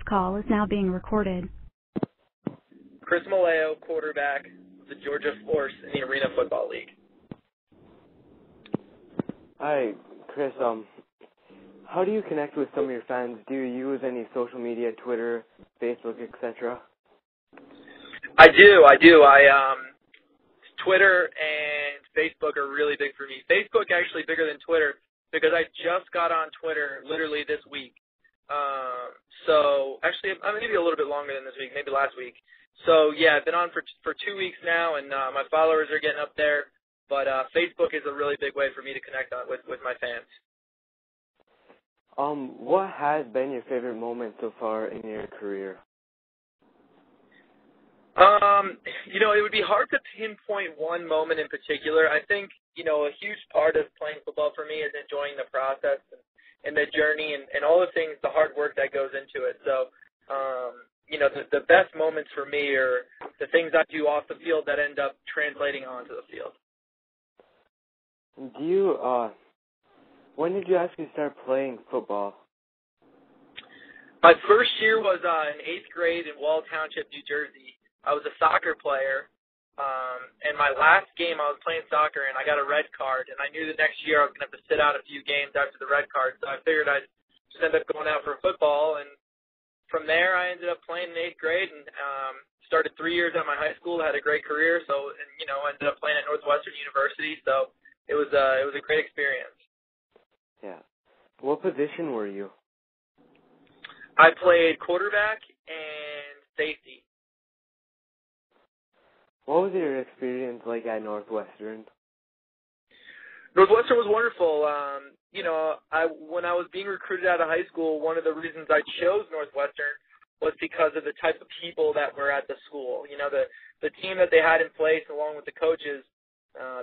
call is now being recorded. Christopher Malleo, quarterback of the Georgia Force in the Arena Football League. Hi, Chris. How do you connect with some of your fans? Do you use any social media, Twitter, Facebook, etc.? I do. Twitter and Facebook are really big for me. Facebook actually bigger than Twitter because I just got on Twitter literally this week. So actually, maybe a little bit longer than this week, maybe last week. So yeah, I've been on for 2 weeks now, and my followers are getting up there. But Facebook is a really big way for me to connect with my fans. What has been your favorite moment so far in your career? It would be hard to pinpoint one moment in particular. I think, a huge part of playing football for me is enjoying the process and the journey and all the things, the hard work that goes into it. So, the best moments for me are the things I do off the field that end up translating onto the field. When did you actually start playing football? My first year was in 8th grade in Wall Township, New Jersey. I was a soccer player, and my last game I was playing soccer, and I got a red card, and I knew the next year I was going to have to sit out a few games after the red card, so I figured I'd just end up going out for football, and from there I ended up playing in 8th grade and started 3 years at my high school, had a great career, so, ended up playing at Northwestern University, so it was a great experience. Yeah. What position were you? I played quarterback and safety. What was your experience like at Northwestern? Northwestern was wonderful. When I was being recruited out of high school, one of the reasons I chose Northwestern was because of the type of people that were at the school. The team that they had in place along with the coaches,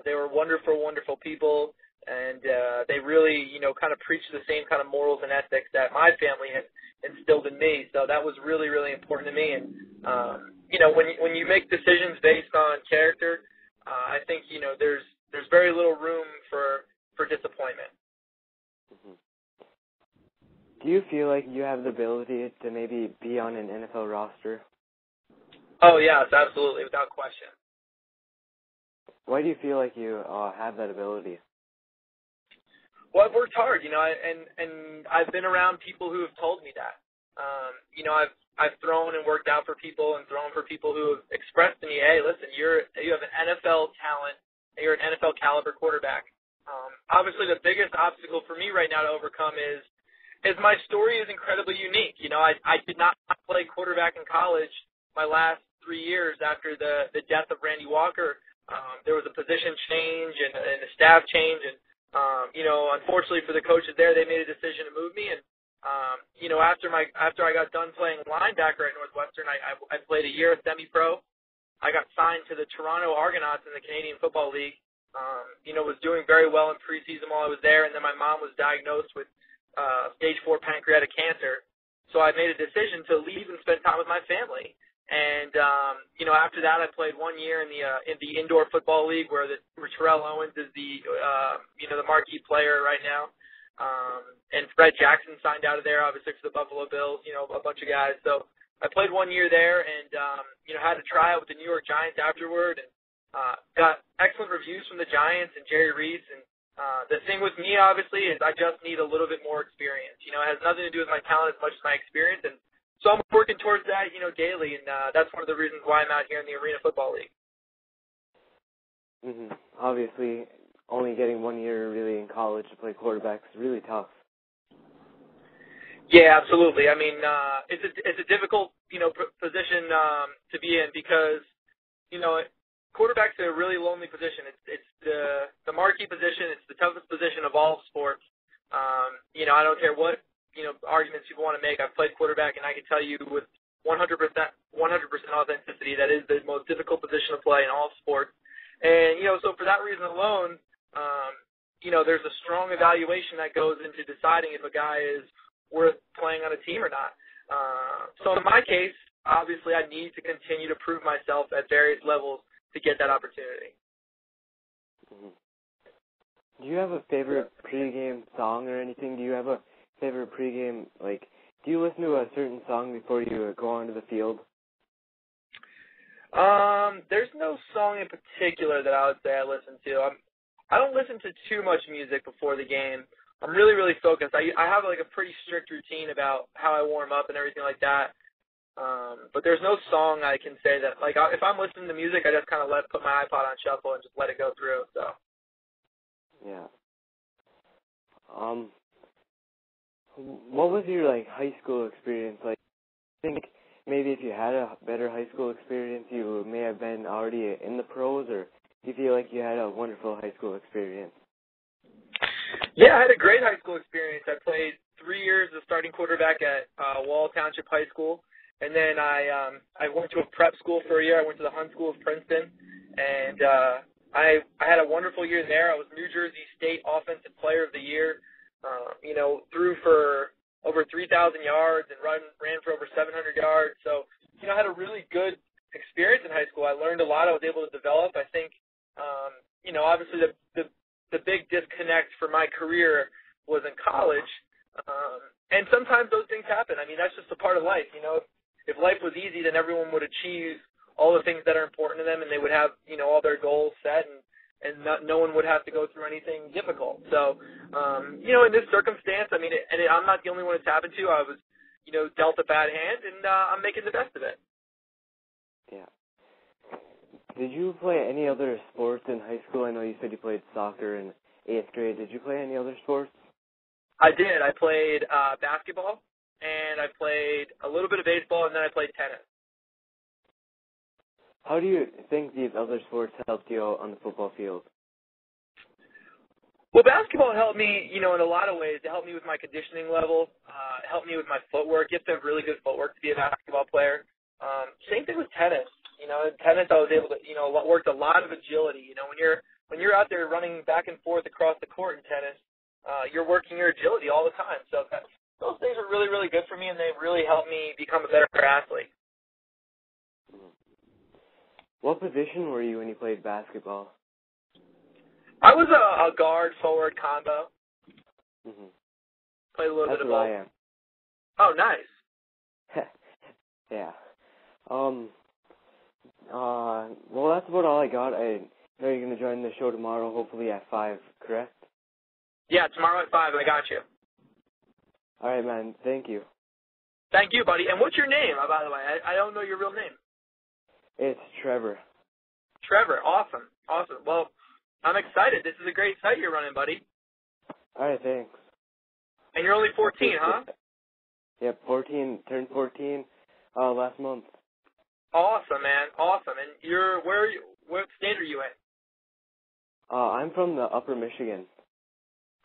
they were wonderful, wonderful people, and they really, kind of preached the same kind of morals and ethics that my family had instilled in me. So that was really, really important to me. And when you make decisions based on character, I think there's very little room for disappointment. Mm-hmm. Do you feel like you have the ability to maybe be on an NFL roster? Oh yes, absolutely, without question. Why do you feel like you have that ability? Well, I've worked hard, and I've been around people who have told me that. I've thrown and worked out for people and thrown for people who have expressed to me, hey, listen, you have an NFL talent, you're an NFL caliber quarterback. Obviously, the biggest obstacle for me right now to overcome is my story is incredibly unique. I did not play quarterback in college my last 3 years after the death of Randy Walker. There was a position change and a staff change, and unfortunately for the coaches there, they made a decision to move me. And after I got done playing linebacker at Northwestern, I played a year of semi-pro. I got signed to the Toronto Argonauts in the Canadian Football League. Was doing very well in preseason while I was there, and then my mom was diagnosed with stage 4 pancreatic cancer. So I made a decision to leave and spend time with my family. And after that, I played 1 year in the indoor football league where Terrell Owens is the marquee player right now. And Fred Jackson signed out of there, obviously for the Buffalo Bills, a bunch of guys. So I played 1 year there and, had a tryout with the New York Giants afterward and got excellent reviews from the Giants and Jerry Reese. And the thing with me, obviously, is I just need a little bit more experience. It has nothing to do with my talent as much as my experience. And so I'm working towards that, daily. And that's one of the reasons why I'm out here in the Arena Football League. Mm-hmm. Obviously, only getting 1 year really in college to play quarterback is really tough. Yeah, absolutely. I mean, it's a difficult, position to be in because, quarterback's a really lonely position. It's the marquee position. It's the toughest position of all sports. I don't care what, arguments people want to make. I've played quarterback, and I can tell you with 100% authenticity that is the most difficult position to play in all sports. And, so for that reason alone, there's a strong evaluation that goes into deciding if a guy is worth playing on a team or not. So in my case, obviously I need to continue to prove myself at various levels to get that opportunity. Mm-hmm. Do you have a favorite pregame song or anything? Do you have a favorite pregame, Do you listen to a certain song before you go onto the field? There's no song in particular that I would say I listen to. I don't listen to too much music before the game. I'm really, really focused. I have like a pretty strict routine about how I warm up and everything like that. But there's no song I can say that, like, if I'm listening to music, I just kind of put my iPod on shuffle and just let it go through. So. Yeah. What was your high school experience like? I think maybe if you had a better high school experience, you may have been already in the pros, or do you feel like you had a wonderful high school experience? Yeah, I had a great high school experience. I played 3 years as starting quarterback at Wall Township High School, and then I went to a prep school for a year. I went to the Hunt School of Princeton, and I had a wonderful year there. I was New Jersey State Offensive Player of the Year. Threw for over 3,000 yards and ran for over 700 yards. So, I had a really good experience in high school. I learned a lot. I was able to develop. I think, obviously the big disconnect for my career was in college. And sometimes those things happen. I mean, that's just a part of life. If life was easy, then everyone would achieve all the things that are important to them, and they would have, all their goals set, and no one would have to go through anything difficult. So, in this circumstance, I mean, I'm not the only one it's happened to. I was, dealt a bad hand, and I'm making the best of it. Yeah. Did you play any other sports in high school? I know you said you played soccer in 8th grade. Did you play any other sports? I did. I played basketball, and I played a little bit of baseball, and then I played tennis. How do you think these other sports helped you out on the football field? Well, basketball helped me, in a lot of ways. It helped me with my conditioning level. It helped me with my footwork. You have to have really good footwork to be a basketball player. Same thing with tennis. In tennis, I was able to, worked a lot of agility. When you're out there running back and forth across the court in tennis, you're working your agility all the time. So those things were really, really good for me, and they really helped me become a better athlete. What position were you when you played basketball? I was a guard-forward combo. Mm-hmm. Played a little That's bit of what both. I am. Oh, nice. Yeah. Well, that's about all I got. I know you're going to join the show tomorrow, hopefully at 5, correct? Yeah, tomorrow at 5, I got you. All right, man. Thank you. Thank you, buddy. And what's your name, by the way? I don't know your real name. It's Trevor. Trevor. Awesome. Awesome. Well, I'm excited. This is a great site you're running, buddy. All right, thanks. And you're only 14, huh? Yep, 14. Turned 14 last month. Awesome, man. Awesome. And where are you? What state are you in? I'm from the Upper Michigan.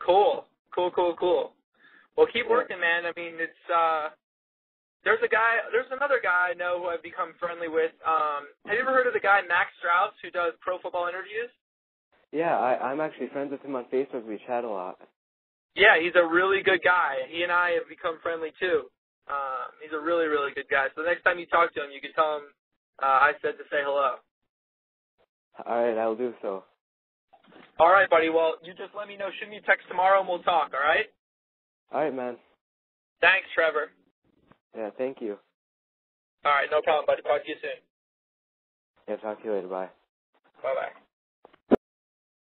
Cool. Well, keep working, man. I mean, it's there's another guy I know who I've become friendly with. Have you ever heard of the guy Max Strauss who does pro football interviews? Yeah, I'm actually friends with him on Facebook. We chat a lot. Yeah, he's a really good guy. He and I have become friendly too. He's a really, really good guy. So the next time you talk to him, you can tell him I said to say hello. All right, I'll do so. All right, buddy. Well, you just let me know. Shoot me a text tomorrow and we'll talk, all right? All right, man. Thanks, Trevor. Yeah, thank you. All right, no problem, buddy. Talk to you soon. Yeah, talk to you later. Bye. Bye-bye.